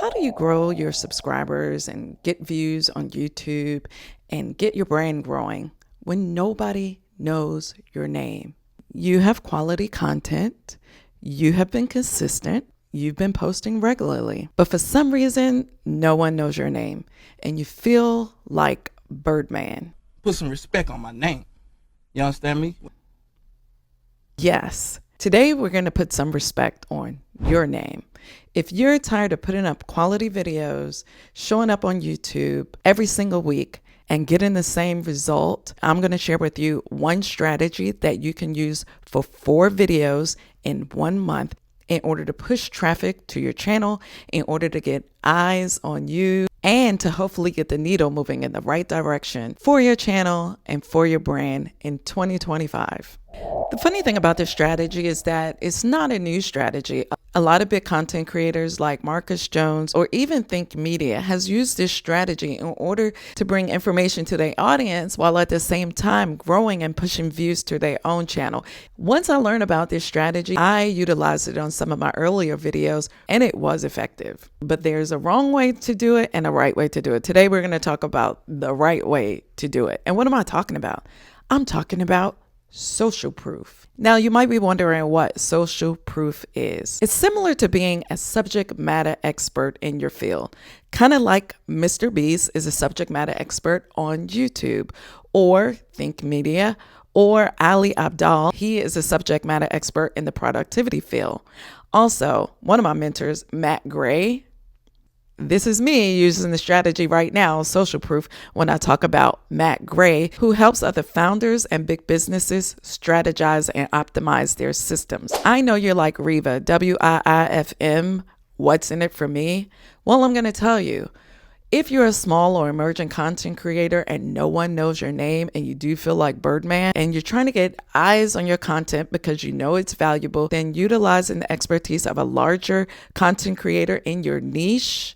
How do you grow your subscribers and get views on YouTube and get your brand growing when nobody knows your name? You have quality content, you have been consistent, you've been posting regularly, but for some reason, no one knows your name and you feel like Birdman. Put some respect on my name. You understand me? Yes. Today, we're going to put some respect on your name. If you're tired of putting up quality videos, showing up on YouTube every single week and getting the same result, I'm going to share with you one strategy that you can use for 4 videos in 1 month in order to push traffic to your channel, in order to get eyes on you, and to hopefully get the needle moving in the right direction for your channel and for your brand in 2025. The funny thing about this strategy is that it's not a new strategy. A lot of big content creators like Marcus Jones or even Think Media has used this strategy in order to bring information to their audience while at the same time growing and pushing views to their own channel. Once I learned about this strategy, I utilized it on some of my earlier videos and it was effective. But there's a wrong way to do it and a right way to do it. Today we're going to talk about the right way to do it. And what am I talking about? I'm talking about social proof. Now, you might be wondering what social proof is. It's similar to being a subject matter expert in your field, kind of like Mr. Beast is a subject matter expert on YouTube, or Think Media, or Ali Abdaal. He is a subject matter expert in the productivity field. Also, one of my mentors, Matt Gray, this is me using the strategy right now, social proof, when I talk about Matt Gray, who helps other founders and big businesses strategize and optimize their systems. I know you're like Riva, WIIFM, what's in it for me? Well, I'm going to tell you. If you're a small or emerging content creator and no one knows your name and you do feel like Birdman and you're trying to get eyes on your content because you know it's valuable, then utilizing the expertise of a larger content creator in your niche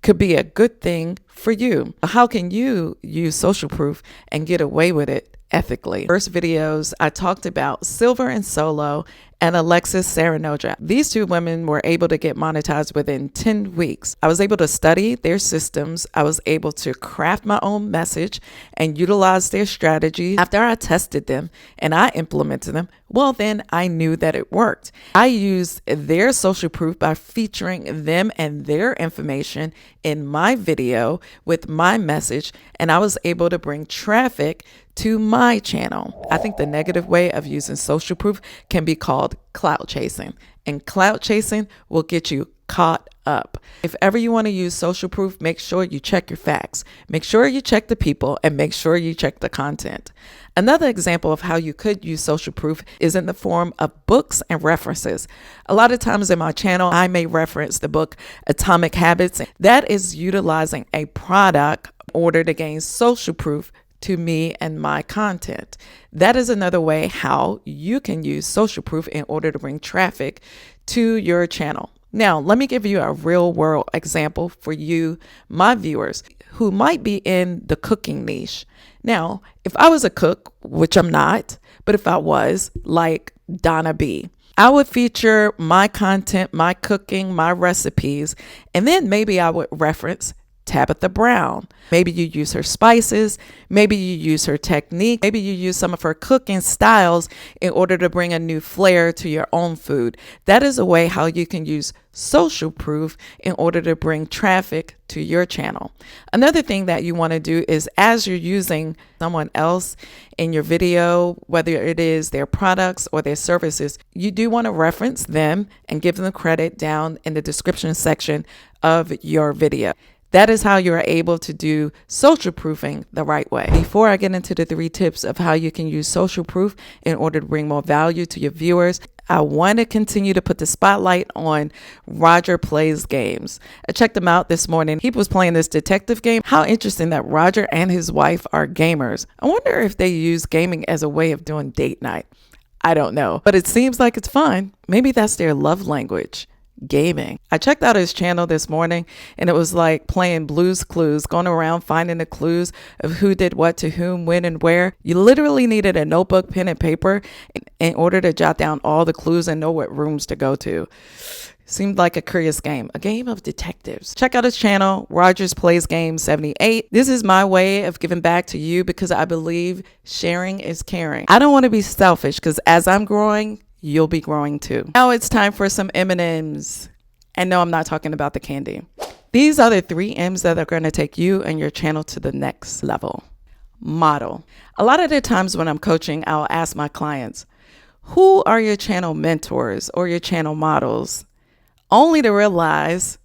could be a good thing for you. How can you use social proof and get away with it ethically? First videos, I talked about Silver and Solo and Alexis Saranoja. These 2 women were able to get monetized within 10 weeks. I was able to study their systems. I was able to craft my own message and utilize their strategy. After I tested them and I implemented them, well, then I knew that it worked. I used their social proof by featuring them and their information in my video with my message, and I was able to bring traffic to my channel. I think the negative way of using social proof can be called clout chasing, and clout chasing will get you caught up. If ever you want to use social proof, make sure you check your facts, make sure you check the people, and make sure you check the content. Another example of how you could use social proof is in the form of books and references. A lot of times in my channel, I may reference the book Atomic Habits. That is utilizing a product in order to gain social proof to me and my content. That is another way how you can use social proof in order to bring traffic to your channel. Now, let me give you a real world example for you, my viewers, who might be in the cooking niche. Now, if I was a cook, which I'm not, but if I was, like Donna B, I would feature my content, my cooking, my recipes, and then maybe I would reference Tabitha Brown. Maybe you use her spices, maybe you use her technique, maybe you use some of her cooking styles in order to bring a new flair to your own food. That is a way how you can use social proof in order to bring traffic to your channel. Another thing that you want to do is, as you're using someone else in your video, whether it is their products or their services, you do want to reference them and give them credit down in the description section of your video. That is how you're able to do social proofing the right way. Before I get into the 3 tips of how you can use social proof in order to bring more value to your viewers, I want to continue to put the spotlight on Roger Plays Games. I checked him out this morning. He was playing this detective game. How interesting that Roger and his wife are gamers. I wonder if they use gaming as a way of doing date night. I don't know, but it seems like it's fun. Maybe that's their love language. Gaming. I checked out his channel this morning and it was like playing Blue's Clues, going around finding the clues of who did what to whom, when, and where. You literally needed a notebook, pen, and paper in order to jot down all the clues and know what rooms to go to. Seemed like a curious game, a game of detectives. Check out his channel, Rogers Plays Game 78. This is my way of giving back to you because I believe sharing is caring. I don't want to be selfish because as I'm growing, you'll be growing too. Now it's time for some M&Ms. And no, I'm not talking about the candy. These are the 3 M's that are going to take you and your channel to the next level. Model. A lot of the times when I'm coaching, I'll ask my clients, who are your channel mentors or your channel models? Only to realize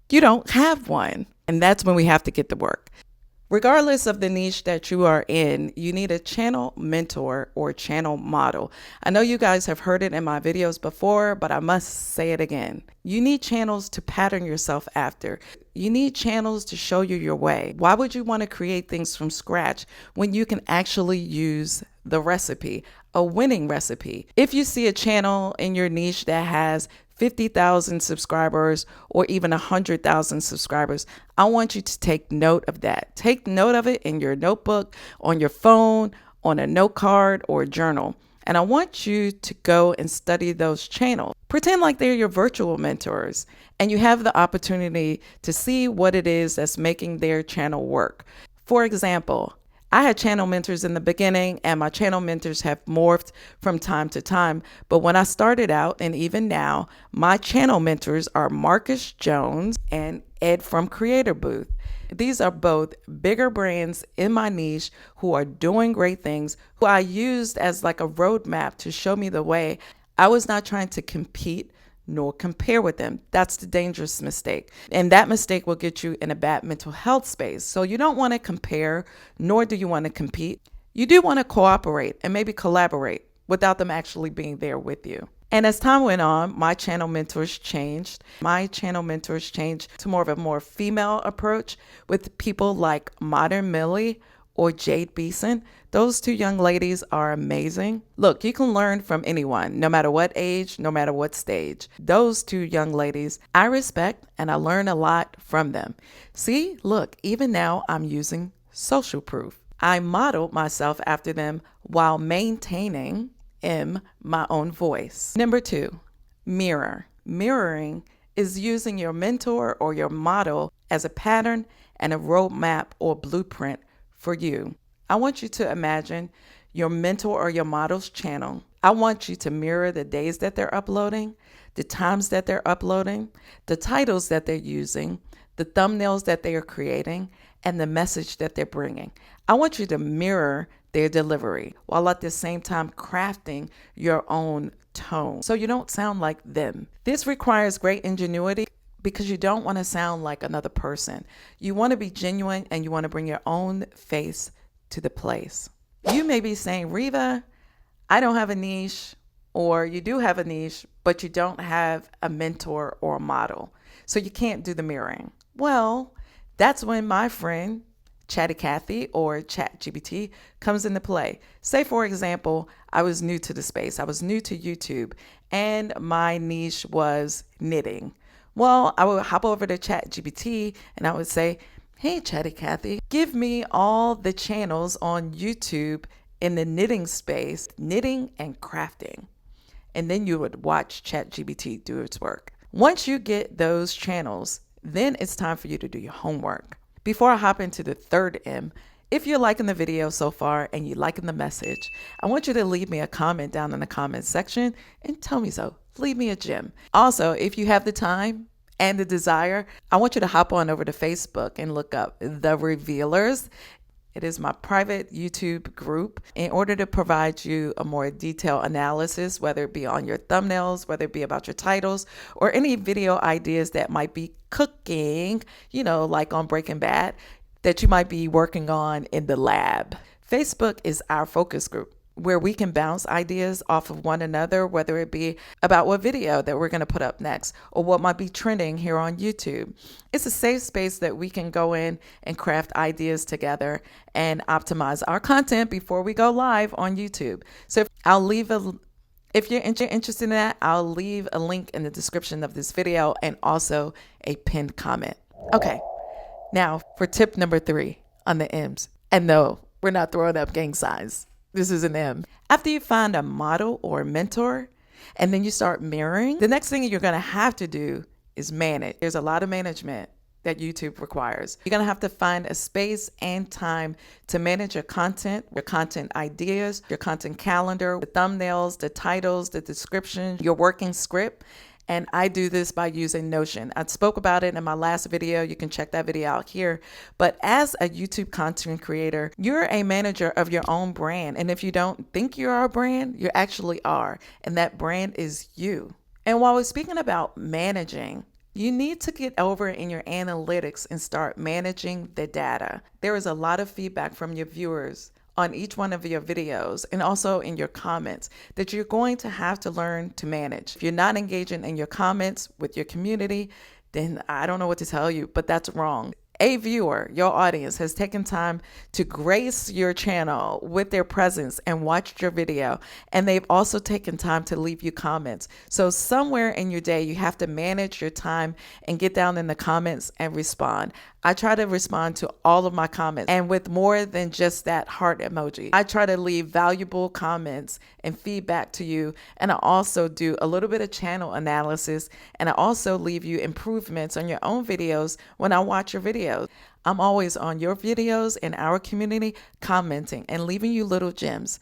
you don't have one. And that's when we have to get to work. Regardless of the niche that you are in, you need a channel mentor or channel model. I know you guys have heard it in my videos before, but I must say it again. You need channels to pattern yourself after. You need channels to show you your way. Why would you want to create things from scratch when you can actually use the recipe, a winning recipe? If you see a channel in your niche that has 50,000 subscribers or even 100,000 subscribers, I want you to take note of that. Take note of it in your notebook, on your phone, on a note card or a journal. And I want you to go and study those channels. Pretend like they're your virtual mentors and you have the opportunity to see what it is that's making their channel work. For example, I had channel mentors in the beginning and my channel mentors have morphed from time to time. But when I started out and even now, my channel mentors are Marcus Jones and Ed from Creator Booth. These are both bigger brands in my niche who are doing great things, who I used as like a roadmap to show me the way. I was not trying to compete nor compare with them. That's the dangerous mistake. And that mistake will get you in a bad mental health space. So you don't want to compare, nor do you want to compete. You do want to cooperate and maybe collaborate without them actually being there with you. And as time went on, my channel mentors changed. My channel mentors changed to more of a more female approach with people like Modern Millie or Jade Beeson. Those 2 young ladies are amazing. Look, you can learn from anyone, no matter what age, no matter what stage. Those 2 young ladies, I respect and I learn a lot from them. See, look, even now I'm using social proof. I modeled myself after them while maintaining my own voice. Number 2, mirror. Mirroring is using your mentor or your model as a pattern and a roadmap or blueprint for you. I want you to imagine your mentor or your model's channel. I want you to mirror the days that they're uploading, the times that they're uploading, the titles that they're using, the thumbnails that they are creating, and the message that they're bringing. I want you to mirror their delivery while at the same time crafting your own tone so you don't sound like them. This requires great ingenuity because you don't want to sound like another person. You want to be genuine and you want to bring your own face to the place. You may be saying, Riva, I don't have a niche, or you do have a niche, but you don't have a mentor or a model. So you can't do the mirroring. Well, that's when my friend Chatty Cathy or ChatGPT comes into play. Say, for example, I was new to the space. I was new to YouTube and my niche was knitting. Well, I would hop over to ChatGPT and I would say, hey, Chatty Cathy, give me all the channels on YouTube in the knitting space, knitting and crafting. And then you would watch ChatGPT do its work. Once you get those channels, then it's time for you to do your homework. Before I hop into the 3rd M, if you're liking the video so far and you're liking the message, I want you to leave me a comment down in the comment section and tell me so. Leave me a gem. Also, if you have the time and the desire, I want you to hop on over to Facebook and look up The Revealers. It is my private YouTube group in order to provide you a more detailed analysis, whether it be on your thumbnails, whether it be about your titles, or any video ideas that might be cooking, like on Breaking Bad, that you might be working on in the lab. Facebook is our focus group, where we can bounce ideas off of one another, whether it be about what video that we're going to put up next or what might be trending here on YouTube. It's a safe space that we can go in and craft ideas together and optimize our content before we go live on YouTube. So if you're interested in that, I'll leave a link in the description of this video and also a pinned comment. Okay, now for tip number 3 on the M's. And no, we're not throwing up gang signs. This is an M. After you find a model or a mentor, and then you start mirroring, the next thing you're going to have to do is manage. There's a lot of management that YouTube requires. You're gonna have to find a space and time to manage your content ideas, your content calendar, the thumbnails, the titles, the description, your working script. And I do this by using Notion. I spoke about it in my last video. You can check that video out here. But as a YouTube content creator, you're a manager of your own brand. And if you don't think you're a brand, you actually are. And that brand is you. And while we're speaking about managing, you need to get over in your analytics and start managing the data. There is a lot of feedback from your viewers on each one of your videos and also in your comments that you're going to have to learn to manage. If you're not engaging in your comments with your community, then I don't know what to tell you, but that's wrong. A viewer, your audience, has taken time to grace your channel with their presence and watched your video. And they've also taken time to leave you comments. So somewhere in your day, you have to manage your time and get down in the comments and respond. I try to respond to all of my comments, and with more than just that heart emoji. I try to leave valuable comments and feedback to you, and I also do a little bit of channel analysis, and I also leave you improvements on your own videos when I watch your videos. I'm always on your videos in our community commenting and leaving you little gems.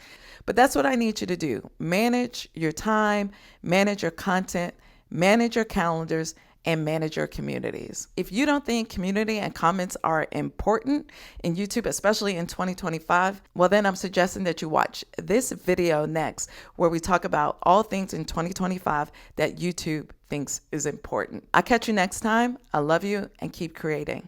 But that's what I need you to do. Manage your time, manage your content, manage your calendars, and manage your communities. If you don't think community and comments are important in YouTube, especially in 2025, well, then I'm suggesting that you watch this video next, where we talk about all things in 2025 that YouTube thinks is important. I'll catch you next time. I love you and keep creating.